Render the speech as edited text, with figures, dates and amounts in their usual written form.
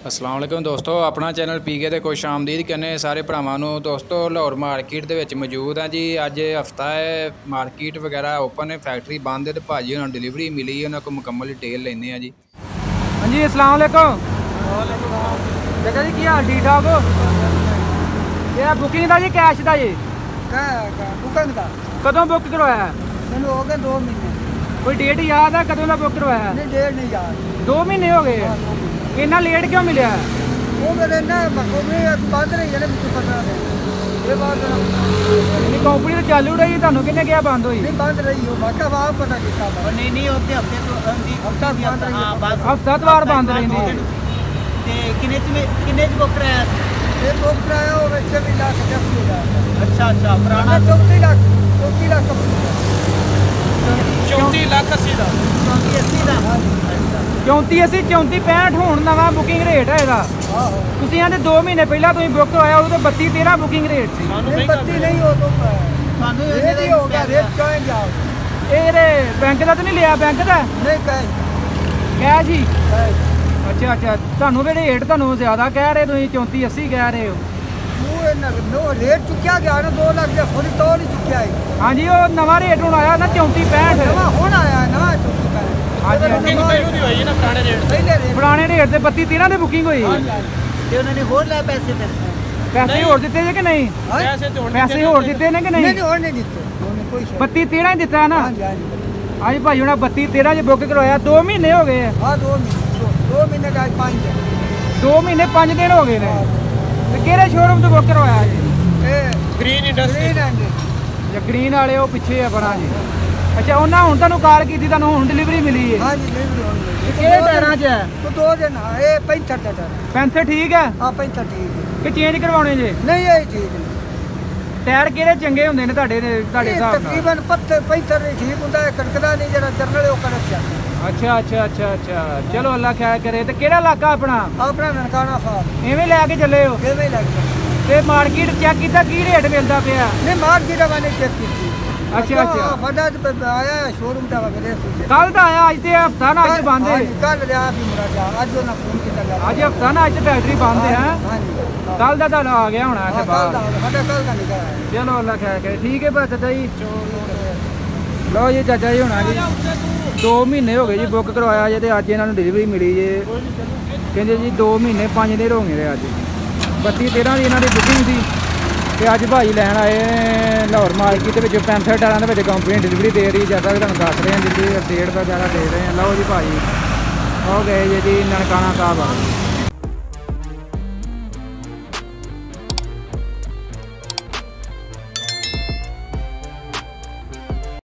अस्सलाम वालेकुम दोस्तों, अपना चैनल पीके ते खुश आमदीद कहने सारे भरावां नूं। दोस्तों लाहौर मार्केट दे विच मौजूद हैं जी। अज हफ्ता है, मार्केट वगैरह ओपन है, फैक्ट्री बंद है तो भाजी उन्होंने डिलीवरी मिली है, उन्होंने को मुकम्मल डिटेल लेने हैं जी। हाँ जी, अस्सलाम वालेकुम चाचा जी, की हाल ठीक ठाक हो? ये बुकिंग का जी कैश का जी? बुकिंग का कदों बुक करवाया? मैंने हो गए 2 महीने। कोई डेट याद है कदों का बुक करवाया? नहीं, डेट नहीं याद। 2 महीने हो गए। इन्ना लेट क्यों मिले? वो मेरे ना बंद रही है ना, मुझे पता है ये बात कंपनी तो चालू रही, तुहानू किन्ने कहा बंद हुई? नहीं, बंद रही हो बाका वाह पता किया नहीं होते हफ्ते तो हफ्ता बंद रही है। हफ्ता तो वार बंद रही किन्ने बुक कराया? ये बुक कराया हो वैसे भी लाख 80,000। अच्छा पुराना 34 लाख 34 लाख 34 लाख 80 ਦਾ 34 80 34 65 ਹੁਣ ਨਵਾਂ ਬੁਕਿੰਗ ਰੇਟ ਹੈ ਇਹਦਾ। ਆਹੋ, ਤੁਸੀਂ ਆਂਦੇ 2 ਮਹੀਨੇ ਪਹਿਲਾਂ ਤੁਸੀਂ ਬੁੱਕ ਕਰਵਾਇਆ, ਉਦੋਂ 32 13 ਬੁਕਿੰਗ ਰੇਟ ਸੀ। नहीं बत्ती नहीं हो तो ਸਾਨੂੰ रेट ही होगा, रेट कहेंगे आप। ਇਹਦੇ ਬੈਂਕ ਦਾ ਤਾਂ ਨਹੀਂ ਲਿਆ? ਬੈਂਕ ਦਾ नहीं कहें ਕੈਸ਼ ਹੀ? कहें ਅੱਛਾ ਤੁਹਾਨੂੰ ਵੀ ਰੇਟ ਤੁਹਾਨੂੰ ਜ਼ਿਆਦਾ ਕਹਿ ਰਹੇ, ਤੁਸੀਂ 34 80 ਕਹਿ ਰਹੇ ਹੋ। नो रेट चुकिया गया ना, 2 लाख से थोड़ी तो नहीं चुकिया है। ਹਾਂਜੀ, ਉਹ ਨਵਾਂ ਰੇਟ ਹੁਣ ਆਇਆ ਨਾ 34 65। नवा होना आया है, नवा चुका है। ਹਾਂਜੀ, ਬੁਕਿੰਗ ਪਹਿਲੂ ਦੀ ਹੋਈ ਹੈ ਨਾ ਪੁਰਾਣੇ ਰੇਟ पहले रेट ਪੁਰਾਣੇ ਰੇਟ ਤੇ 32 13 ਦੀ ਬੁਕਿੰਗ ਹੋਈ। ਤੇ ਉਹਨਾਂ ਨੇ ਹੋਰ ਲੈ ਪੈਸੇ ਫਿਰ ਪੈਸੇ ਹੋਰ ਦਿੱਤੇ ਜੇ ਕਿ ਨਹੀਂ? ਪੈਸੇ ਤੇ ਪੈਸੇ ਹੋਰ ਦਿੱਤੇ ਨੇ ਕਿ नहीं ਨਹੀਂ? नहीं और नहीं दीते, उन्होंने कोई शर्त। 32 13 ਹੀ ਦਿੱਤਾ ਹੈ ਨਾ? हाँ जी, हाँ जी। ਹਾਂਜੀ ਭਾਈ, ਹੁਣ 32 13 ਚ ਬੁੱਕ ਕਰਵਾਇਆ, 2 ਮਹੀਨੇ ਹੋ ਗਏ। हाँ, 2 महीने का 5 दिन। 2 ਮਹੀਨੇ 5 ਦਿਨ ਹੋ ਗਏ ਨੇ। ਤੇ ਕਿਹੜੇ ਸ਼ੋਰੂਮ ਤੋਂ ਬੁੱਕ ਕਰਵਾਇਆ ਜੀ? ਗ੍ਰੀਨ ਇੰਡਸਟਰੀ ग्रीन एंड ਜਾਂ ਗ੍ਰੀਨ ਵਾਲੇ ਉਹ ਪਿੱਛੇ ਆ ਬਣਾ ਜੀ। ਅੱਛਾ, ਉਹਨਾਂ ਹੁਣ ਤੁਹਾਨੂੰ ਕਾਲ ਕੀਤੀ, ਤੁਹਾਨੂੰ ਹੁਣ ਡਿਲੀਵਰੀ ਮਿਲੀ ਹੈ? हाँ जी, नहीं ਤੇ ਕਿਹੜੇ ਟਾਇਰਾਂ 'ਚ ਹੈ? तो 2 दिन। हाँ, ये 65 का टायर। ਪੈਂਥਰ ਠੀਕ ਹੈ हाँ, 65 ठीक है। ਕਿ ਚੇਂਜ ਕਰਵਾਉਣੇ ਜੇ? नहीं, यही ठीक है। ਟਾਇਰ ਕਿਹੜੇ ਚੰਗੇ ਹੁੰਦੇ ਨੇ ਤੁਹਾਡੇ ये ਹਿਸਾਬ ਨਾਲ? तकरीबन 65 ही ठीक होता है, कड़कदा नहीं, जरा जर्नल वो कड़क जाता ਅੱਛਾ ਚਲੋ ਅੱਲਾ ਖੈਰ ਕਰੇ। ਤੇ ਕਿਹੜਾ ਇਲਾਕਾ ਆਪਣਾ? अपना ननकाना फार्म ਐਵੇਂ ਲੈ ਕੇ ਚੱਲੇ ਹੋ? ये में लग गया। ਤੇ ਮਾਰਕੀਟ ਚੈੱਕ ਕੀਤਾ ਕੀ ਰੇਟ ਮਿਲਦਾ ਪਿਆ? नहीं, मार्केट मैंने चेक की थी। अच्छा। फटा आया शोरूम का वगैरह। ਕੱਲ ਤਾਂ ਆਇਆ, ਅੱਜ ਤੇ ਹਫਤਾ ਨਾ, ਅੱਜ ਬੰਦ ਹੈ। कल रहा भी मुरा जा, आज जो ना फोन किया ਅੱਜ ਹਫਤਾ ਨਾ, ਅੱਜ ਫੈਕਟਰੀ ਬੰਦ ਹੈ। हाँ जी। ਕੱਲ ਦਾ ਤਾਂ ਆ ਗਿਆ ਹੋਣਾ ਇੱਥੇ ਬਾਹਰ। कल का निकला है। ਚਲੋ ਅੱਲਾ ਖੈਰ ਕਰੇ। ਠੀਕ ਹੈ ਬਸ ਚਾਚਾ ਜੀ। ਲਓ ਜੀ ਚਾਚਾ ਜੀ, ਹੋਣਾ ਜੀ 2 ਮਹੀਨੇ ਹੋ ਗਏ ਜੀ ਬੁੱਕ ਕਰਵਾਇਆ ਜੇ, ਤੇ ਅੱਜ ਇਹਨਾਂ ਨੂੰ ਡਿਲੀਵਰੀ ਮਿਲੀ ਜੇ। ਕਹਿੰਦੇ ਜੀ 2 ਮਹੀਨੇ 5 ਦਿਨ ਹੋ ਗਏ ਅੱਜ। 32 13 ਦੀ ਇਹਨਾਂ ਦੀ ਬੁਕਿੰਗ ਸੀ, ਤੇ ਅੱਜ ਭਾਈ ਲੈਣ ਆਏ ਲਾਹੌਰ ਮਾਰਕੀਟ ਦੇ ਵਿੱਚ ਪੈਂਥਰ ਟਾਇਰਾਂ ਦੇ ਵਿੱਚ ਕੰਪਨੀ ਡਿਲੀਵਰੀ ਦੇ ਰਹੀ। ਜਿਆਦਾ ਕਿ ਤੁਹਾਨੂੰ ਦੱਸ ਰਹੇ ਹਾਂ, ਦਿੱਲੀ ਅਪਡੇਟ ਦਾ ਜ਼ਿਆਦਾ ਦੇ ਰਹੇ ਹਾਂ। ਲਓ ਜੀ ਭਾਈ ਹੋ ਗਏ ਜੀ ਨਨਕਾਣਾ ਸਾਹਿਬ ਆ।